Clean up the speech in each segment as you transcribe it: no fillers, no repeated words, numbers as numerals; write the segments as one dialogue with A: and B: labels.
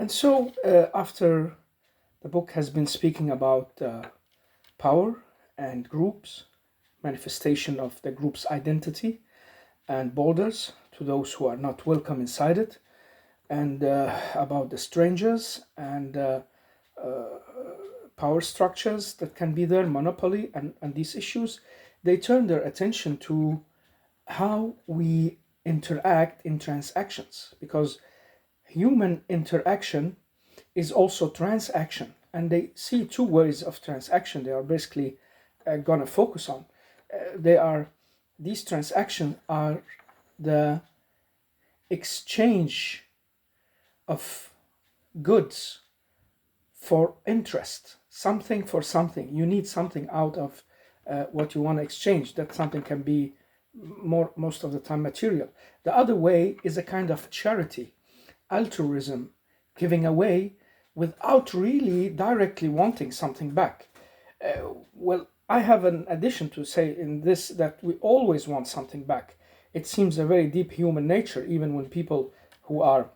A: And so, after the book has been speaking about power and groups, manifestation of the group's identity, and borders to those who are not welcome inside it, and about the strangers and power structures that can be there, monopoly, and these issues, they turn their attention to how we interact in transactions, because human interaction is also transaction, and they see two ways of transaction they are basically going to focus on. They are These transactions are the exchange of goods for interest, something for something. You need something out of what you want to exchange. That something can be most of the time material. The other way is a kind of charity, altruism, giving away without really directly wanting something back. Well, I have an addition to say in this, that we always want something back. It seems a very deep human nature, even when people who are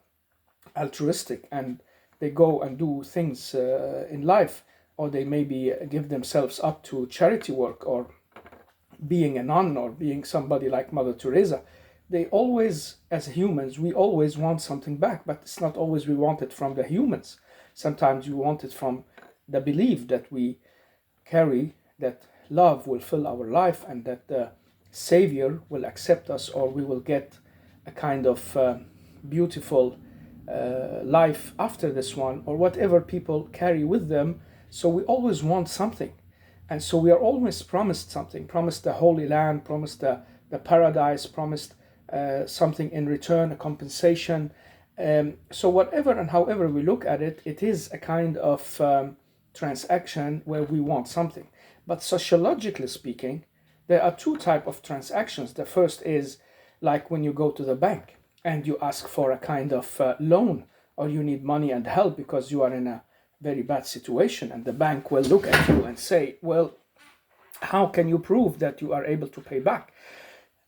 A: altruistic and they go and do things in life, or they maybe give themselves up to charity work, or being a nun, or being somebody like Mother Teresa. They always, as humans, we always want something back, but it's not always we want it from the humans. Sometimes we want it from the belief that we carry, that love will fill our life, and that the Savior will accept us, or we will get a kind of beautiful life after this one, or whatever people carry with them. So we always want something. And so we are always promised something, promised the Holy Land, promised the paradise, promised something in return, a compensation. So whatever and however we look at it, it is a kind of transaction where we want something. But sociologically speaking, there are two types of transactions. The first is like when you go to the bank and you ask for a kind of loan, or you need money and help because you are in a very bad situation, and the bank will look at you and say, well, how can you prove that you are able to pay back?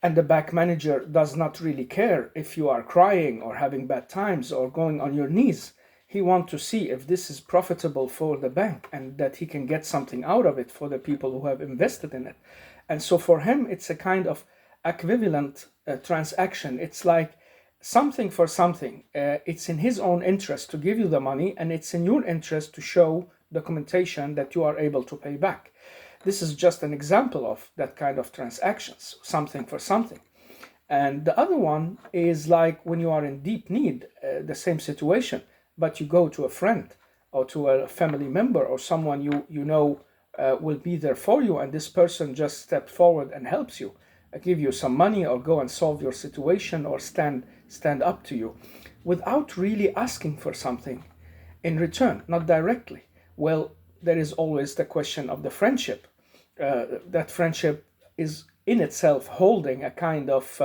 A: And the bank manager does not really care if you are crying or having bad times or going on your knees. He wants to see if this is profitable for the bank, and that he can get something out of it for the people who have invested in it. And so for him, it's a kind of equivalent transaction. It's like something for something. It's in his own interest to give you the money, and it's in your interest to show documentation that you are able to pay back. This is just an example of that kind of transactions, something for something. And the other one is like when you are in deep need, the same situation, but you go to a friend or to a family member or someone you know will be there for you, and this person just steps forward and helps you, give you some money, or go and solve your situation, or stand up to you without really asking for something in return, not directly. Well, there is always the question of the friendship. That friendship is in itself holding a kind of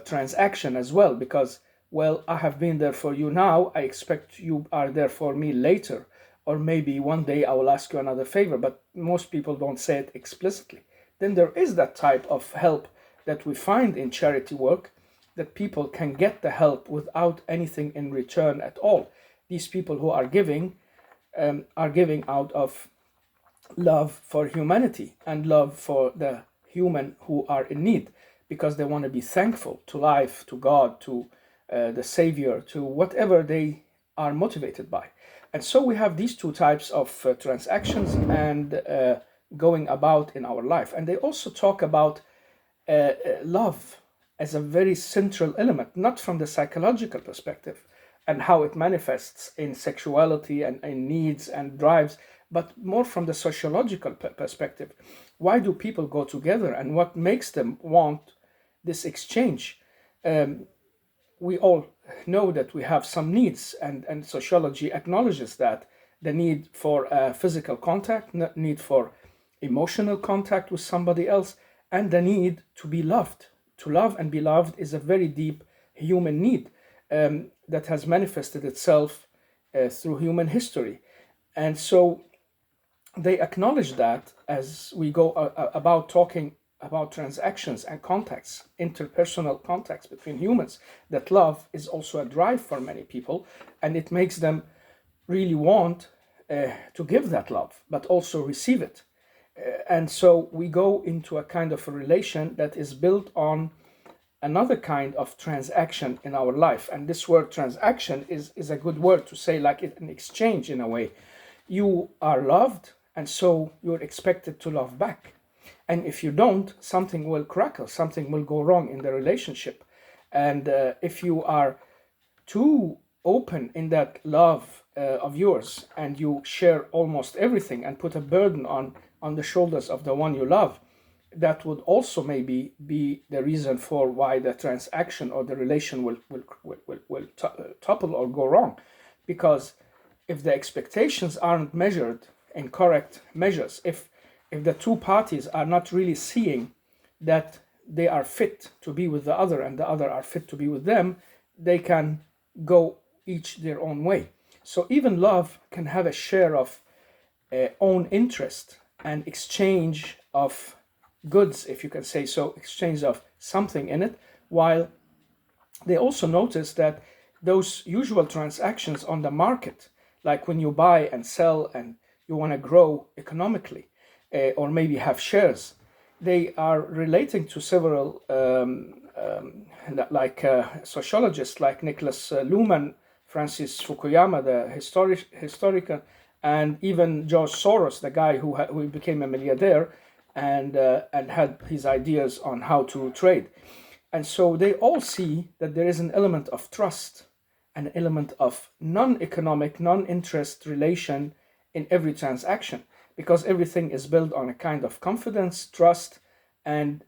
A: transaction as well, because, well, I have been there for you now, I expect you are there for me later, or maybe one day I will ask you another favor, but most people don't say it explicitly. Then there is that type of help that we find in charity work, that people can get the help without anything in return at all. These people who are giving out of love for humanity and love for the human who are in need, because they want to be thankful to life, to God, to the Savior, to whatever they are motivated by. And so we have these two types of transactions and going about in our life. And they also talk about love as a very central element, not from the psychological perspective and how it manifests in sexuality and in needs and drives, but more from the sociological perspective. Why do people go together, and what makes them want this exchange? We all know that we have some needs, and sociology acknowledges that the need for physical contact, need for emotional contact with somebody else, and the need to be loved. To love and be loved is a very deep human need that has manifested itself through human history. And so they acknowledge that as we go about talking about transactions and contacts, interpersonal contacts between humans, that love is also a drive for many people, and it makes them really want to give that love, but also receive it. And so we go into a kind of a relation that is built on another kind of transaction in our life. And this word transaction is a good word to say, like an exchange in a way. You are loved, and so you're expected to love back. And if you don't, something will crackle, something will go wrong in the relationship. And if you are too open in that love of yours, and you share almost everything and put a burden on the shoulders of the one you love, that would also maybe be the reason for why the transaction or the relation will topple or go wrong. Because if the expectations aren't measured in correct measures, if the two parties are not really seeing that they are fit to be with the other and the other are fit to be with them, they can go each their own way. So even love can have a share of own interest and exchange of goods, if you can say so, exchange of something in it, while they also notice that those usual transactions on the market, like when you buy and sell and you want to grow economically, or maybe have shares, they are relating to several sociologists like Nicholas Luhmann, Francis Fukuyama, the historian, and even George Soros, the guy who became a milliardaire and had his ideas on how to trade. And so they all see that there is an element of trust, an element of non-economic, non-interest relation in every transaction, because everything is built on a kind of confidence, trust, and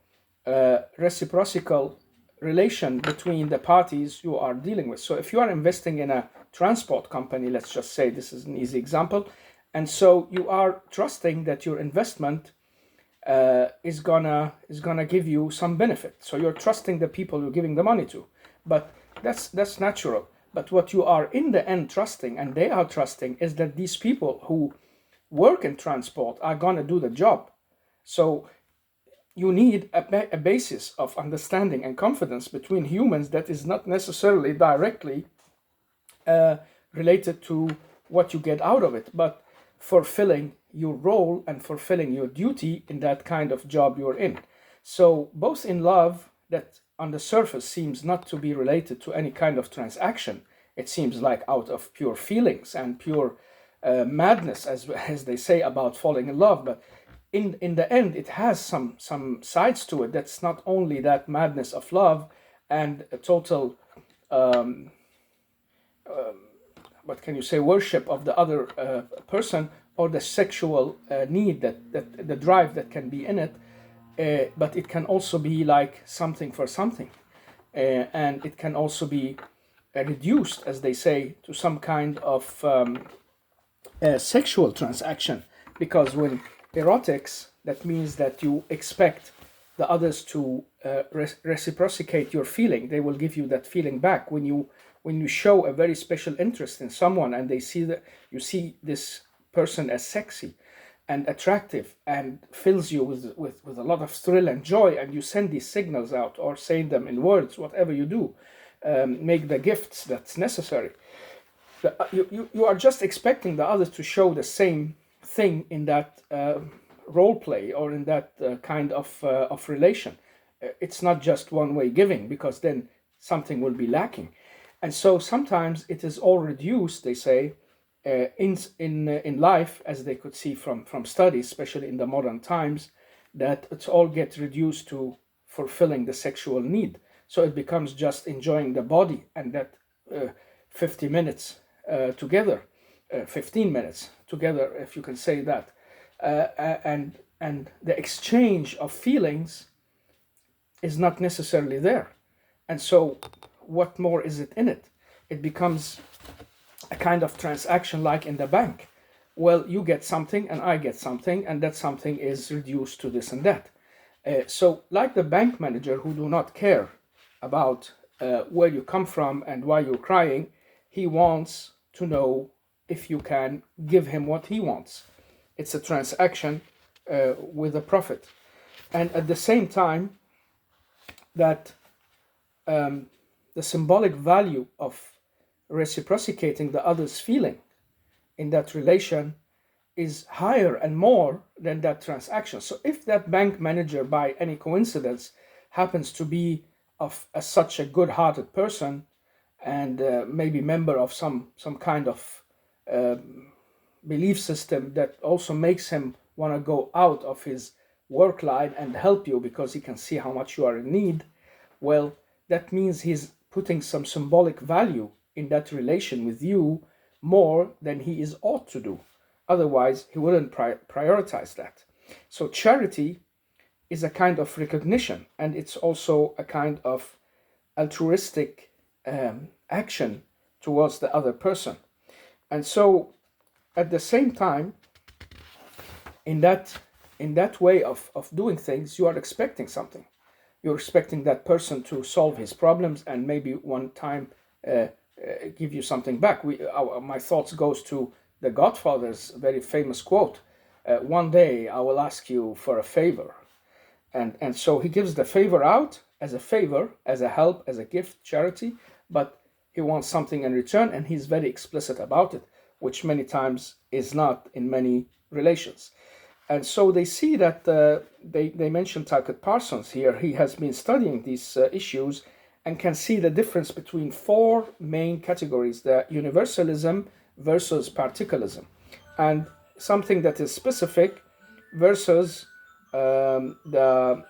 A: reciprocal relation between the parties you are dealing with. So if you are investing in a transport company, let's just say, this is an easy example, and so you are trusting that your investment is gonna give you some benefit. So you're trusting the people you're giving the money to, but that's natural. But what you are in the end trusting, and they are trusting, is that these people who work in transport are gonna do the job. So you need a basis of understanding and confidence between humans that is not necessarily directly related to what you get out of it, but fulfilling your role and fulfilling your duty in that kind of job you're in. So both in love, that on the surface seems not to be related to any kind of transaction, it seems like out of pure feelings and pure madness, as they say about falling in love, but in the end it has some sides to it that's not only that madness of love and a total what can you say, worship of the other person, or the sexual need, that the drive that can be in it, but it can also be like something for something, and it can also be reduced, as they say, to some kind of sexual transaction, because when erotics, that means that you expect the others to reciprocate your feeling. They will give you that feeling back when you show a very special interest in someone, and they see that you see this person as sexy and attractive and fills you with a lot of thrill and joy, and you send these signals out or say them in words, whatever you do, make the gifts that's necessary. You are just expecting the others to show the same thing in that role play or in that kind of relation. It's not just one way giving, because then something will be lacking. And so sometimes it is all reduced, they say, in life, as they could see from studies, especially in the modern times, that it's all gets reduced to fulfilling the sexual need. So it becomes just enjoying the body, and that 50 minutes together, 15 minutes together, if you can say that, and the exchange of feelings is not necessarily there. And so what more is it in it? It becomes a kind of transaction like in the bank. Well, you get something and I get something, and that something is reduced to this and that. So like the bank manager who do not care about where you come from and why you're crying, he wants to know if you can give him what he wants. It's a transaction with a profit. And at the same time, that the symbolic value of reciprocating the other's feeling in that relation is higher and more than that transaction. So if that bank manager, by any coincidence, happens to be of such a good-hearted person, and maybe member of some kind of belief system that also makes him want to go out of his work line and help you because he can see how much you are in need, well, that means he's putting some symbolic value in that relation with you more than he is ought to do. Otherwise, he wouldn't prioritize that. So, charity is a kind of recognition, and it's also a kind of altruistic action towards the other person. And so, at the same time, in that way of doing things, you are expecting something. You're expecting that person to solve his problems and maybe one time give you something back. My thoughts goes to the Godfather's very famous quote: "One day I will ask you for a favor," and so he gives the favor out as a favor, as a help, as a gift, charity, but he wants something in return, and he's very explicit about it, which many times is not in many relations. And so they see that they mentioned Talcott Parsons here. He has been studying these issues and can see the difference between four main categories: the universalism versus particularism, and something that is specific versus the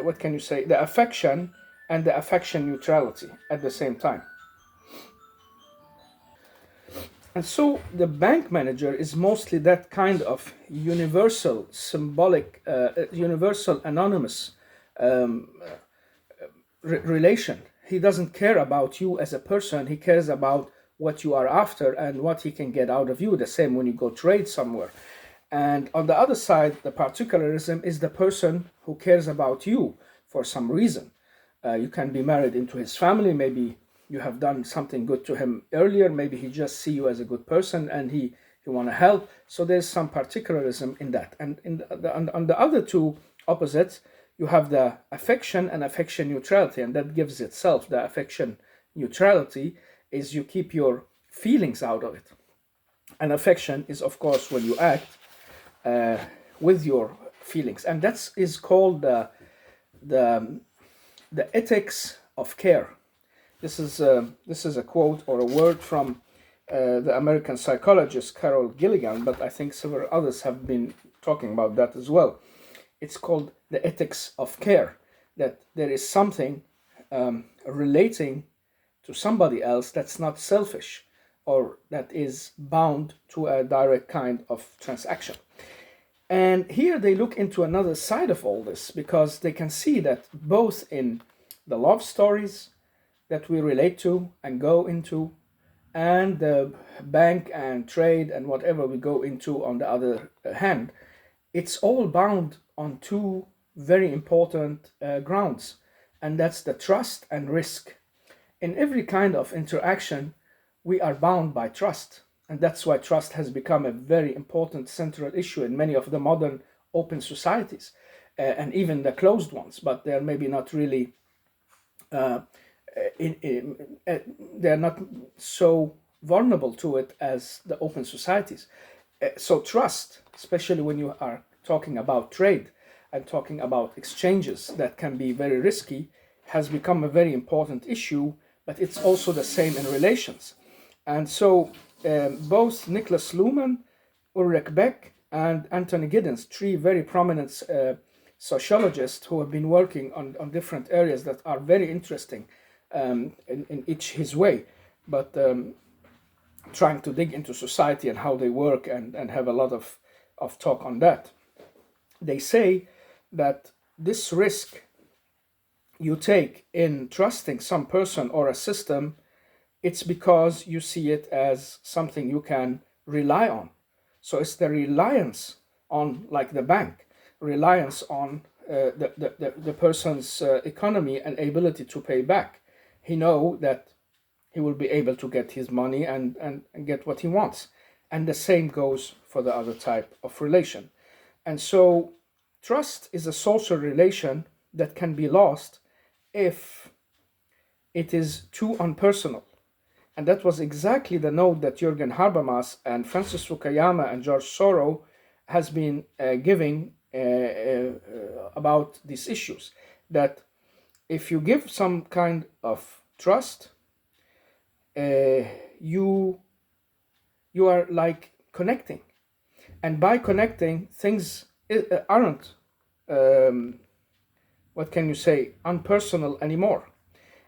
A: what can you say, the affection and the affection neutrality at the same time. And so the bank manager is mostly that kind of universal, symbolic, universal, anonymous relation. He doesn't care about you as a person, he cares about what you are after and what he can get out of you. The same when you go trade somewhere. And on the other side, the particularism is the person who cares about you for some reason. You can be married into his family, maybe you have done something good to him earlier, maybe he just see you as a good person and he want to help. So there's some particularism in that. And on the other two opposites, you have the affection and affection neutrality, and that gives itself. The affection neutrality is you keep your feelings out of it. And affection is, of course, when you act with your feelings, and that is called the ethics of care. This is a quote or a word from the American psychologist Carol Gilligan, but I think several others have been talking about that as well. It's called the ethics of care, that there is something relating to somebody else that's not selfish or that is bound to a direct kind of transaction. And here they look into another side of all this, because they can see that both in the love stories that we relate to and go into, and the bank and trade and whatever we go into on the other hand, it's all bound on two very important grounds, and that's the trust and risk. In every kind of interaction, we are bound by trust. And that's why trust has become a very important central issue in many of the modern open societies, and even the closed ones, but they're maybe not really, they're not so vulnerable to it as the open societies. So trust, especially when you are talking about trade and talking about exchanges that can be very risky, has become a very important issue, but it's also the same in relations. And so both Niklas Luhmann, Ulrich Beck, and Anthony Giddens, three very prominent sociologists who have been working on different areas that are very interesting in each his way, but trying to dig into society and how they work, and have a lot of talk on that. They say that this risk you take in trusting some person or a system, it's because you see it as something you can rely on. So it's the reliance on, like the bank, reliance on the person's economy and ability to pay back. He know that he will be able to get his money and get what he wants. And the same goes for the other type of relation. And so trust is a social relation that can be lost if it is too unpersonal. And that was exactly the note that Jürgen Habermas and Francis Fukuyama and George Soros has been giving about these issues. That if you give some kind of trust, you are like connecting, and by connecting, things aren't what can you say, unpersonal anymore.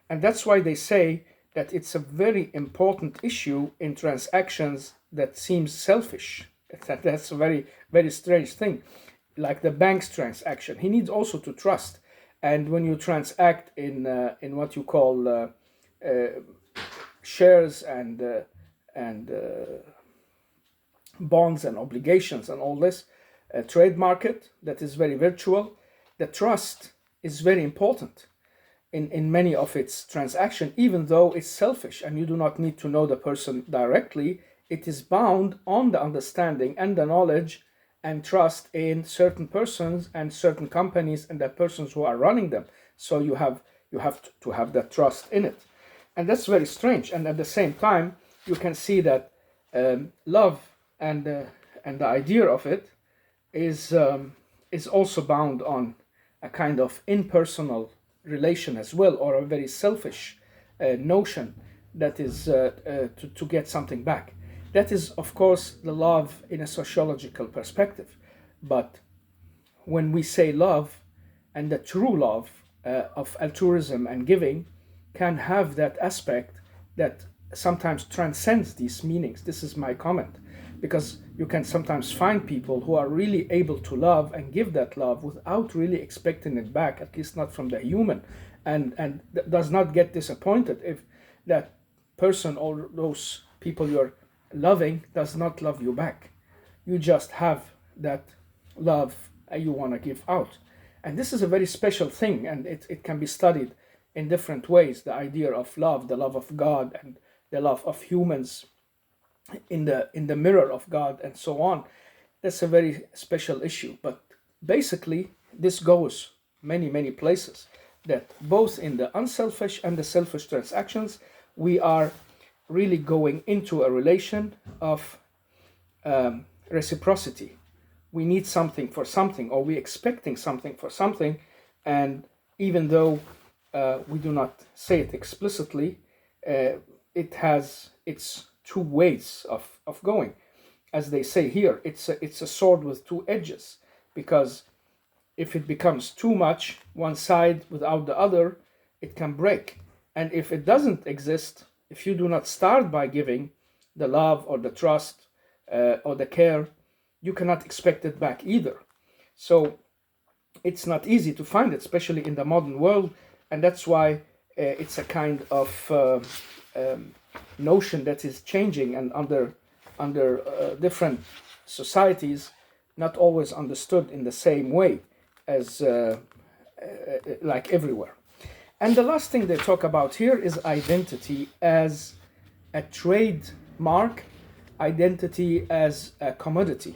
A: And that's why they say that it's a very important issue in transactions that seems selfish. That's a very, very strange thing. Like the bank's transaction, he needs also to trust. And when you transact in what you call shares and bonds and obligations and all this, trade market that is very virtual, the trust is very important in many of its transactions, even though it's selfish and you do not need to know the person directly. It is bound on the understanding and the knowledge and trust in certain persons and certain companies and the persons who are running them. So you have to have that trust in it. And that's very strange. And at the same time, you can see that love and the idea of it is also bound on a kind of impersonal relation as well, or a very selfish notion that is to get something back. That is, of course, the love in a sociological perspective. But when we say love, and the true love of altruism and giving can have that aspect that sometimes transcends these meanings. This is my comment, because you can sometimes find people who are really able to love and give that love without really expecting it back, at least not from the human, and does not get disappointed if that person or those people you're loving does not love you back. You just have that love you want to give out. And this is a very special thing, and it can be studied in different ways. The idea of love, the love of God, and the love of humans in the mirror of God, and so on. That's a very special issue. But basically, this goes many places. That both in the unselfish and the selfish transactions, we are really going into a relation of reciprocity. We need something for something, or we're expecting something for something, and even though we do not say it explicitly, it has its two ways of going. As they say here, it's a sword with two edges, because if it becomes too much, one side without the other, it can break. And if it doesn't exist, if you do not start by giving the love or the trust or the care, you cannot expect it back either. So it's not easy to find it, especially in the modern world, and that's why it's a kind of notion that is changing, and under different societies, not always understood in the same way as like everywhere. And the last thing they talk about here is identity as a trademark, identity as a commodity.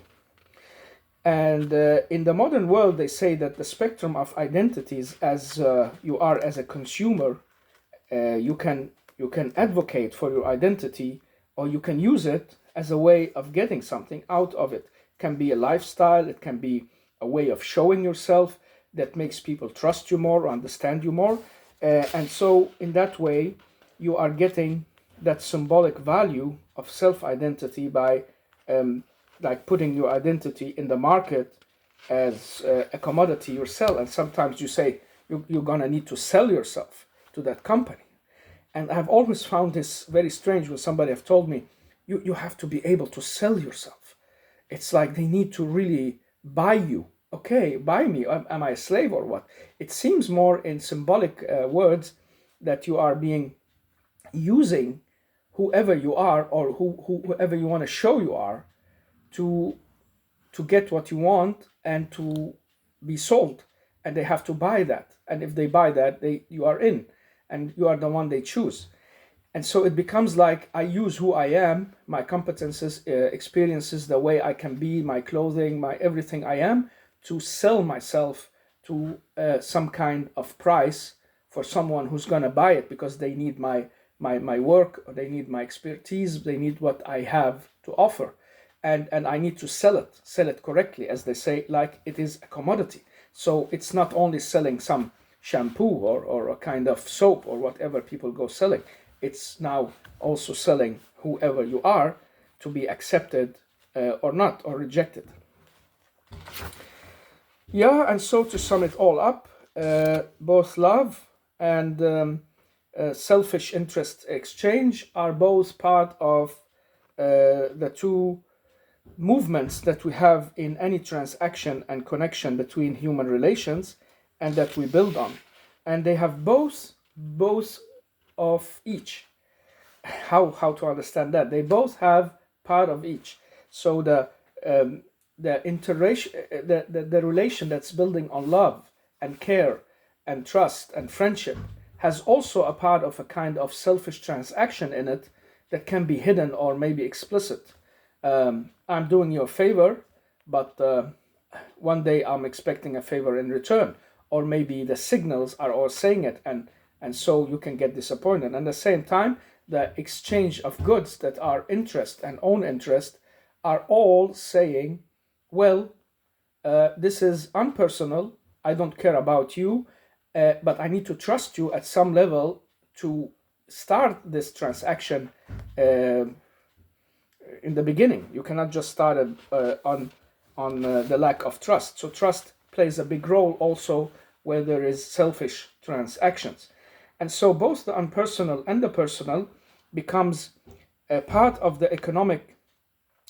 A: And in the modern world, they say that the spectrum of identities, as you are as a consumer, you can advocate for your identity, or you can use it as a way of getting something out of it. It can be a lifestyle, it can be a way of showing yourself that makes people trust you more or understand you more. And so in that way, you are getting that symbolic value of self-identity by like putting your identity in the market as a commodity yourself. And sometimes you say you're gonna need to sell yourself to that company. And I've always found this very strange when somebody have told me, you have to be able to sell yourself. It's like they need to really buy you. Okay, buy me. Am I a slave or what? It seems more in symbolic words that you are using whoever you are, or whoever you want to show you are, to get what you want and to be sold, and they have to buy that. And if they buy that, you are in, and you are the one they choose. And so it becomes like I use who I am, my competences, experiences, the way I can be, my clothing, my everything I am, to sell myself to some kind of price for someone who's going to buy it because they need my work, or they need my expertise, they need what I have to offer. And I need to sell it correctly, as they say, like it is a commodity. So it's not only selling some shampoo or a kind of soap or whatever people go selling. It's now also selling whoever you are to be accepted or not, or rejected. Yeah, and so to sum it all up, both love and selfish interest exchange are both part of the two movements that we have in any transaction and connection between human relations, and that we build on. And they have both of each. How to understand that? They both have part of each. So the interrelation, the relation that's building on love and care and trust and friendship has also a part of a kind of selfish transaction in it that can be hidden or maybe explicit. I'm doing you a favor, but one day I'm expecting a favor in return, or maybe the signals are all saying it, and so you can get disappointed. And at the same time, the exchange of goods that are interest and own interest are all saying, well, this is unpersonal, I don't care about you, but I need to trust you at some level to start this transaction in the beginning. You cannot just start it on the lack of trust. So trust plays a big role also where there is selfish transactions. And so both the unpersonal and the personal becomes a part of the economic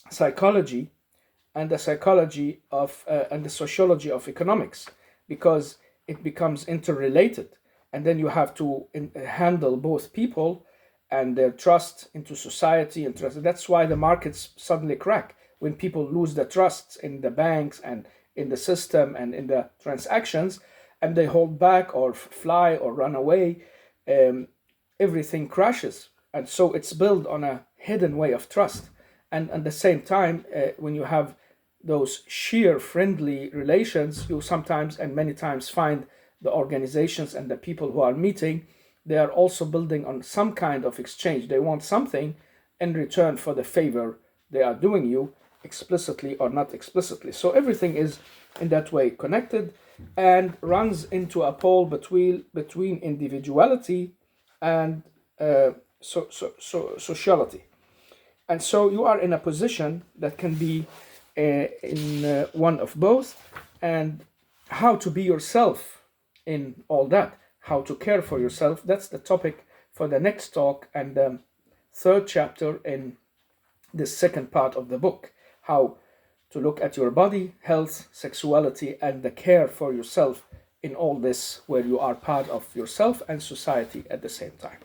A: psychology and the psychology of and the sociology of economics, because it becomes interrelated. And then you have to handle both people and their trust into society and trust. That's why the markets suddenly crack when people lose the trust in the banks and in the system and in the transactions, and they hold back or fly or run away. Everything crashes, and so it's built on a hidden way of trust. And at the same time, when you have those sheer friendly relations, you sometimes and many times find the organizations and the people who are meeting, they are also building on some kind of exchange. They want something in return for the favor they are doing you, explicitly or not explicitly. So everything is in that way connected and runs into a pole between individuality and sociality. And so you are in a position that can be in one of both, and how to be yourself in all that, how to care for yourself. That's the topic for the next talk and the third chapter in this second part of the book, how to look at your body, health, sexuality, and the care for yourself in all this, where you are part of yourself and society at the same time.